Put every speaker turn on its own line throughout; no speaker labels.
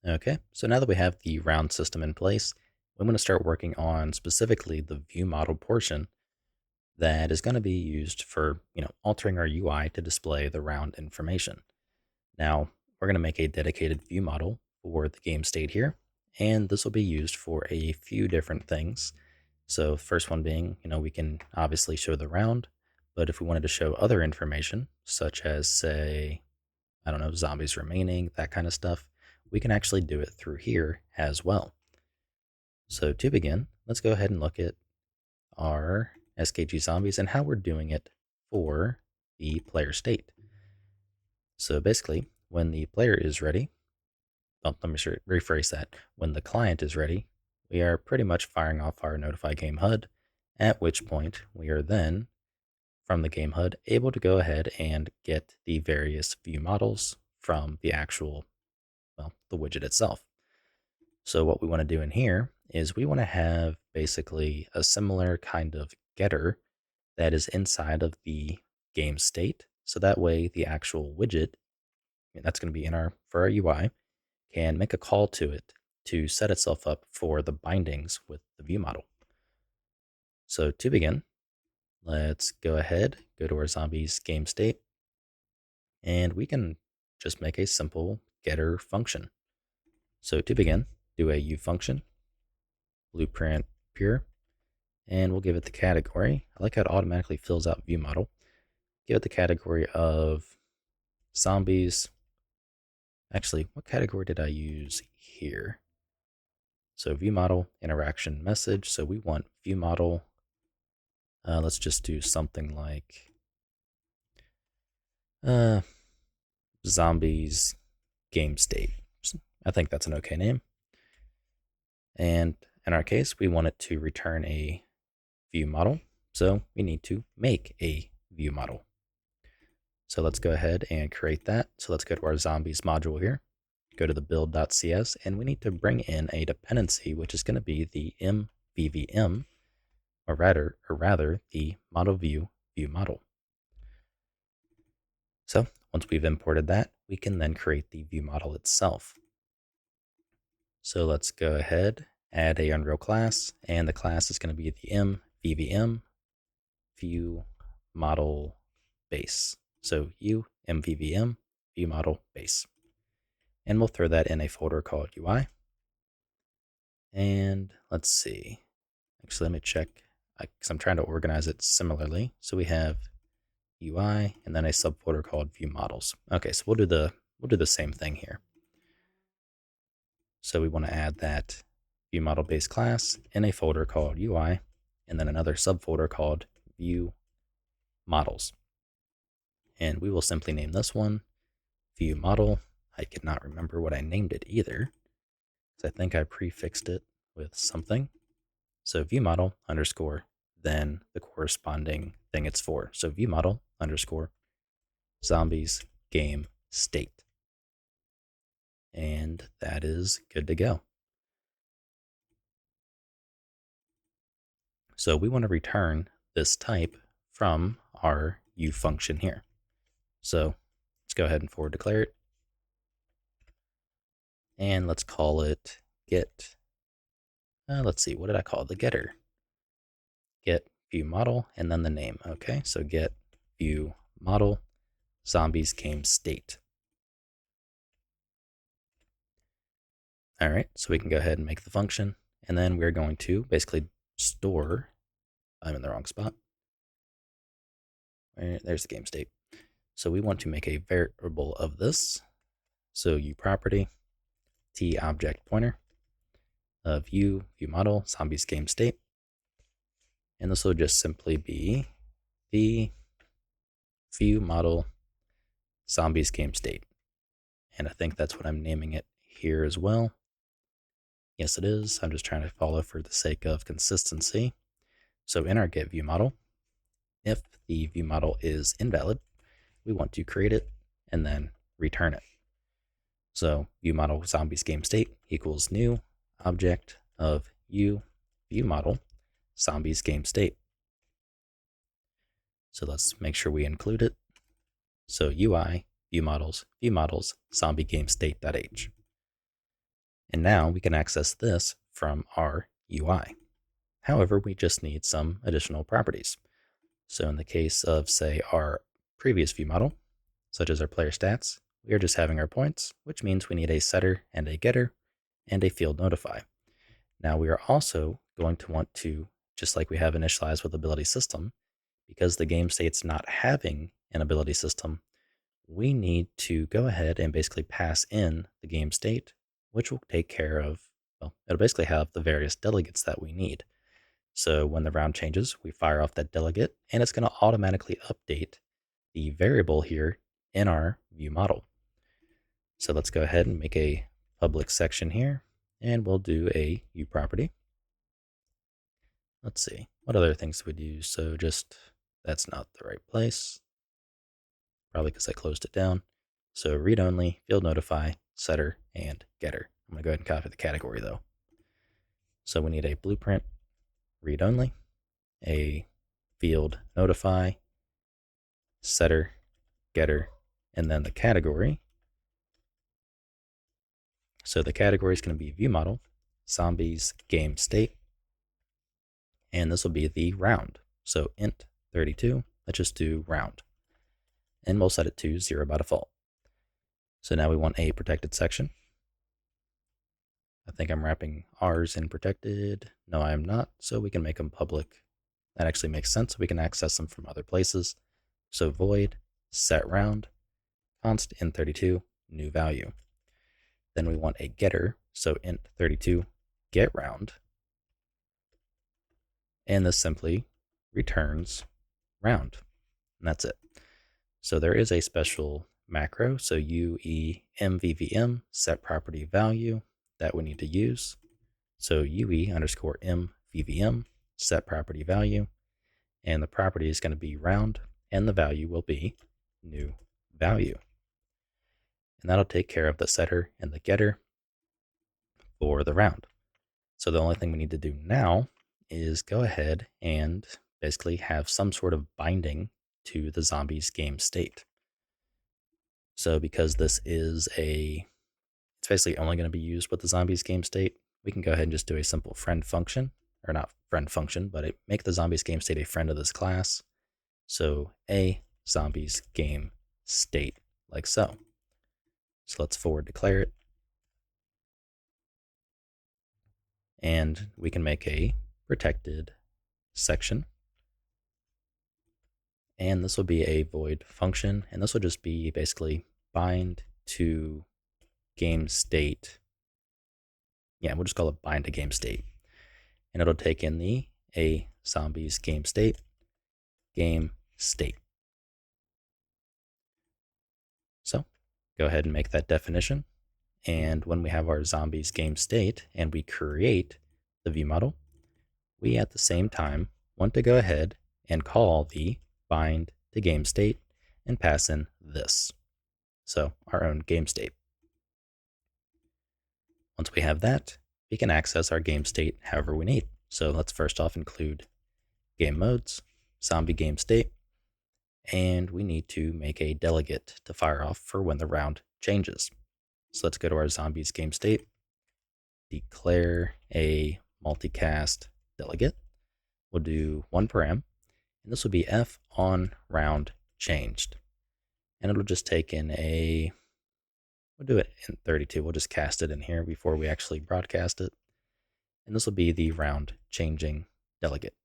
Okay, so now that we have the round system in place, we want to start working on specifically the view model portion that is going to be used for, altering our UI to display the round information. Now, we're going to make a dedicated view model for the game state here, and this will be used for a few different things. So, first one being, we can obviously show the round, but if we wanted to show other information, such as, say, I don't know, zombies remaining, that kind of stuff, we can actually do it through here as well. So to begin, let's go ahead and look at our SKG zombies and how we're doing it for the player state. So basically, when the player is ready, let me rephrase that. When the client is ready, we are pretty much firing off our notify game HUD, at which point we are then, from the game HUD, able to go ahead and get the various view models from the actual, the widget itself. So what we want to do in here is we want to have basically a similar kind of getter that is inside of the game state. So that way the actual widget that's going to be in for our UI can make a call to it to set itself up for the bindings with the view model. So to begin, let's go ahead, go to our zombies game state, and we can just make a simple getter function. So to begin, do a U function, blueprint pure, and we'll give it the category. I like how it automatically fills out view model. Give it the category of zombies. Actually, what category did I use here? So view model interaction message. So we want view model. Let's just do something like uh, zombies game state. I think that's an okay name. And in our case, we want it to return a view model. So we need to make a view model. So let's go ahead and create that. So let's go to our zombies module here, go to the build.cs, and we need to bring in a dependency, which is going to be the mvvm, or rather the model view model. So once we've imported that, we can then create the view model itself. So let's go ahead, add a Unreal class, and the class is going to be the mvvm view model base. So mvvm view model base. And we'll throw that in a folder called UI. And let's see. Actually, let me check because I'm trying to organize it similarly. So we have UI and then a subfolder called view models. Okay, so we'll do the same thing here. So we want to add that view model base class in a folder called UI and then another subfolder called view models. And we will simply name this one view model. I cannot remember what I named it either. So I think I prefixed it with something. So view model underscore, then the corresponding thing it's for. So view model underscore zombies game state. And that is good to go. So we want to return this type from our U function here. So let's go ahead and forward declare it. And let's call it get. Let's see, what did I call the getter? Get view model and then the name. Okay, so get view model zombies game state. All right, so we can go ahead and make the function, and then we're going to basically store. I'm in the wrong spot. There's the game state. So we want to make a variable of this. So U property, T object pointer of view model zombies game state, and this will just simply be the view model zombies game state. And I think that's what I'm naming it here as well. Yes, it is. I'm just trying to follow for the sake of consistency. So in our get view model, if the view model is invalid, we want to create it and then return it. So view model zombies game state equals new object of view model zombies game state. So let's make sure we include it. So UI view models zombie game state.h. And now we can access this from our UI. However, we just need some additional properties. So in the case of, say, our previous view model, such as our player stats, we are just having our points, which means we need a setter and a getter and a field notify. Now we are also going to want to, just like we have initialized with ability system, because the game state's not having an ability system, we need to go ahead and basically pass in the game state, which will take care of, well, it'll basically have the various delegates that we need. So when the round changes, we fire off that delegate, and it's going to automatically update the variable here in our view model. So let's go ahead and make a public section here, and we'll do a U property. Let's see, what other things would use? So just, that's not the right place, probably because I closed it down. So read only, field notify, setter, and getter. I'm going to go ahead and copy the category though. So we need a blueprint, read only, a field notify, setter, getter, and then the category. So the category is going to be view model, zombies, game state, and this will be the round. So int 32, let's just do round. And we'll set it to 0 by default. So now we want a protected section. I think I'm wrapping ours in protected. No, I am not. So we can make them public. That actually makes sense. We can access them from other places. So void set round, const int32, new value. Then we want a getter. So int32 get round. And this simply returns round. And that's it. So there is a special macro. So UE_mvvm set property value that we need to use. So UE_mvvm set property value, and the property is going to be round, and the value will be new value. And that'll take care of the setter and the getter for the round. So the only thing we need to do now is go ahead and basically have some sort of binding to the zombies game state. So because this is it's basically only going to be used with the zombies game state, we can go ahead and just do a simple friend function, or not friend function, but make the zombies game state a friend of this class. So a zombies game state, like so. So let's forward declare it. And we can make a protected section. And this will be a void function, and this will just be basically bind to game state. Yeah, we'll just call it bind to game state. And it'll take in the a zombies game state. So go ahead and make that definition. And when we have our zombies game state and we create the view model, we at the same time want to go ahead and call the bind to game state and pass in this. So our own game state. Once we have that, we can access our game state however we need. So let's first off include game modes, zombie game state, and we need to make a delegate to fire off for when the round changes. So let's go to our zombies game state, declare a multicast delegate. We'll do one param, and this will be f on round changed. And it'll just take in we'll do it in 32. We'll just cast it in here before we actually broadcast it. And this will be the round changing delegate.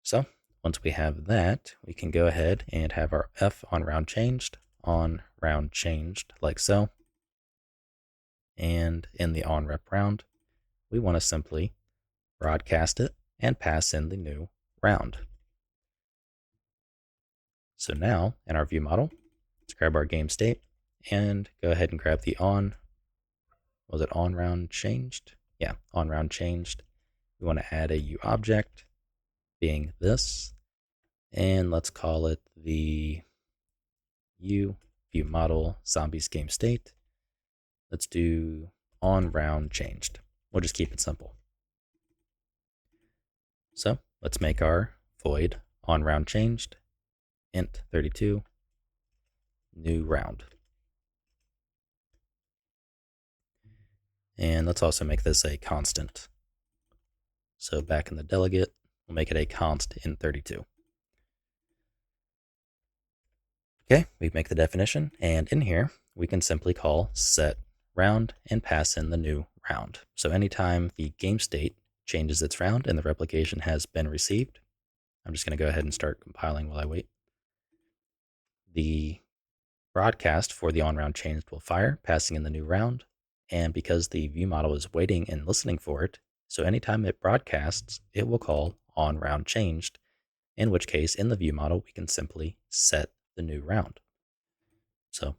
So once we have that, we can go ahead and have our f on round changed like so. And in the on rep round, we want to simply broadcast it and pass in the new round. So now in our view model, let's grab our game state and go ahead and grab the on round changed? Yeah, on round changed. We want to add a U object being this, and let's call it the U view model zombies game state. Let's do on round changed. We'll just keep it simple. So let's make our void on round changed int 32 new round. And let's also make this a constant. So back in the delegate, we'll make it a const in 32. Okay, we make the definition, and in here, we can simply call set round and pass in the new round. So anytime the game state changes its round and the replication has been received, I'm just going to go ahead and start compiling while I wait. The broadcast for the on round changed will fire, passing in the new round. And because the view model is waiting and listening for it, so anytime it broadcasts, it will call on round changed, in which case in the view model, we can simply set the new round. So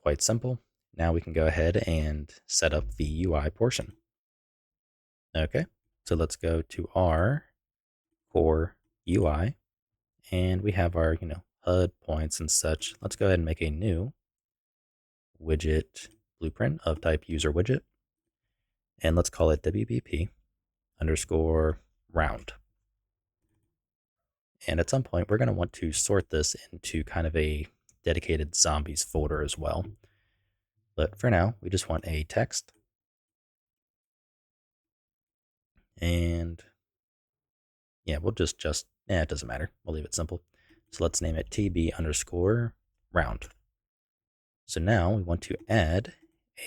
quite simple. Now we can go ahead and set up the UI portion. Okay, so let's go to our core UI, and we have our, HUD points and such. Let's go ahead and make a new widget blueprint of type user widget, and let's call it WBP underscore round. And at some point, we're going to want to sort this into kind of a dedicated zombies folder as well. But for now, we just want a text. And yeah, we'll it doesn't matter. We'll leave it simple. So let's name it TB underscore round. So now we want to add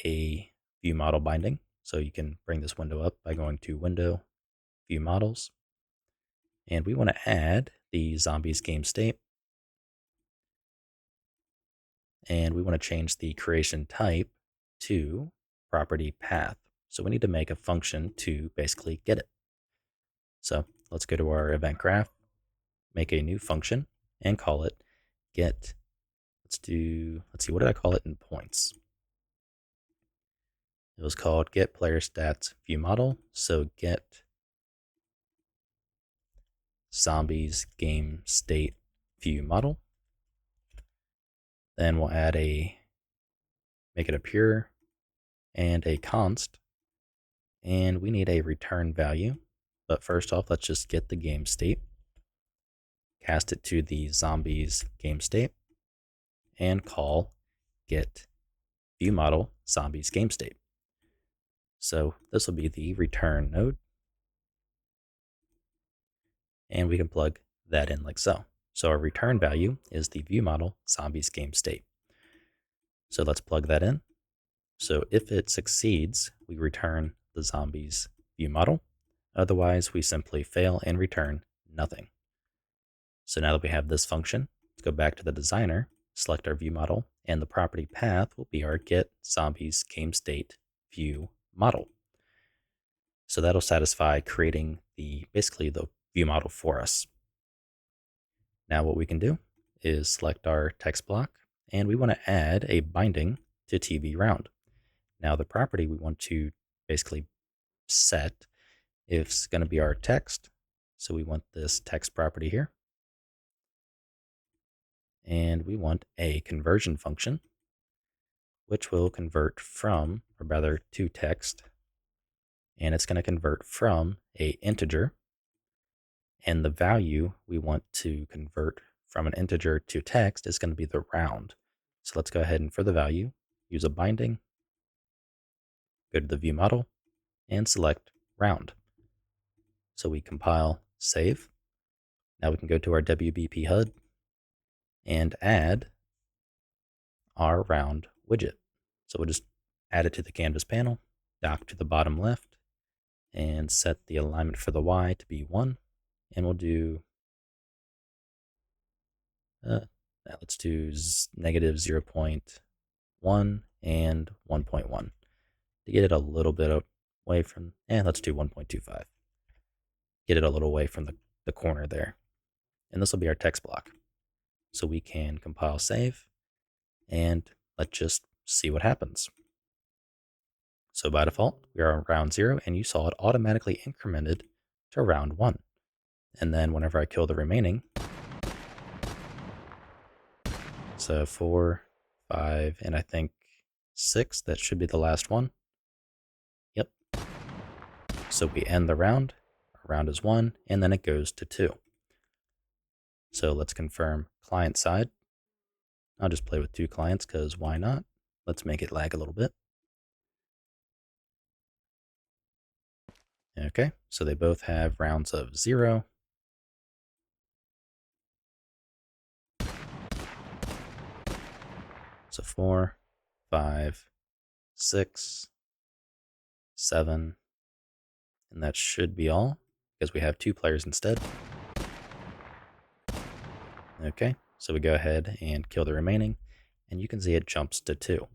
a view model binding. So you can bring this window up by going to Window, View Models. And we want to add the zombies game state. And we want to change the creation type to property path. So we need to make a function to basically get it. So let's go to our event graph, make a new function, and call it get. Let's see, what did I call it in points? It was called get player stats view model. So get zombies game state view model. Then we'll make it a pure and a const. And we need a return value. But first off, let's just get the game state, cast it to the zombies game state, and call get view model zombies game state. So this will be the return node. And we can plug that in like so. So our return value is the view model zombies game state. So let's plug that in. So if it succeeds, we return the zombies view model. Otherwise, we simply fail and return nothing. So now that we have this function, let's go back to the designer, select our view model, and the property path will be our get zombies game state view model. So that'll satisfy creating basically the view model for us. Now what we can do is select our text block, and we want to add a binding to TV round. Now the property we want to basically set is going to be our text. So we want this text property here. And we want a conversion function, which will convert from, or rather to text. And it's going to convert from a integer. And the value we want to convert from an integer to text is going to be the round. So let's go ahead and for the value, use a binding, go to the view model, and select round. So we compile, save. Now we can go to our WBP HUD and add our round widget. So we'll just add it to the canvas panel, dock to the bottom left, and set the alignment for the Y to be 1. And we'll do, let's do negative 0.1 and 1.1 to get it a little bit away from, let's do 1.25. Get it a little away from the corner there. And this will be our text block. So we can compile, save, and let's just see what happens. So by default, we are on round 0, and you saw it automatically incremented to round 1. And then whenever I kill the remaining, so 4, 5, and I think 6, that should be the last one. Yep. So we end the round. Our round is 1, and then it goes to 2. So let's confirm client side. I'll just play with 2 clients because why not? Let's make it lag a little bit. Okay, so they both have rounds of 0. So 4, 5, 6, 7, and that should be all because we have 2 players instead. Okay, so we go ahead and kill the remaining, and you can see it jumps to 2.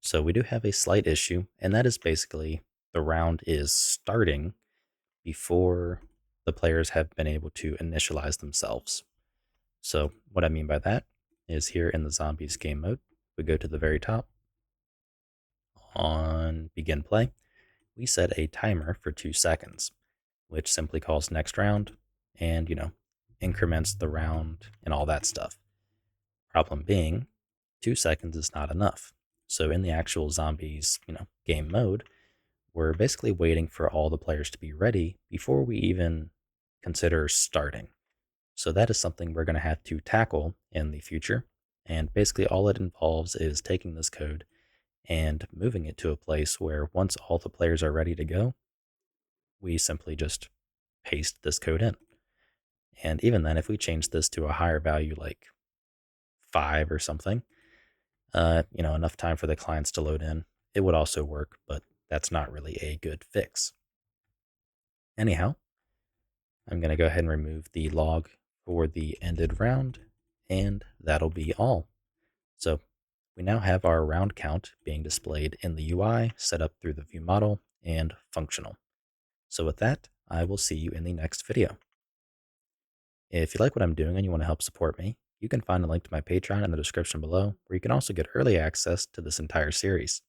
So we do have a slight issue, and that is basically the round is starting before the players have been able to initialize themselves. So what I mean by that is here in the zombies game mode, we go to the very top on begin play. We set a timer for 2 seconds, which simply calls next round and, increments the round and all that stuff. Problem being, 2 seconds is not enough. So in the actual zombies, game mode, we're basically waiting for all the players to be ready before we even consider starting. So that is something we're going to have to tackle in the future. And basically, all it involves is taking this code and moving it to a place where once all the players are ready to go, we simply just paste this code in. And even then, if we change this to a higher value like 5 or something, enough time for the clients to load in, it would also work, but that's not really a good fix. Anyhow, I'm going to go ahead and remove the log for the ended round, and that'll be all. So we now have our round count being displayed in the UI, set up through the view model, and functional. So with that, I will see you in the next video. If you like what I'm doing and you want to help support me, you can find a link to my Patreon in the description below, where you can also get early access to this entire series.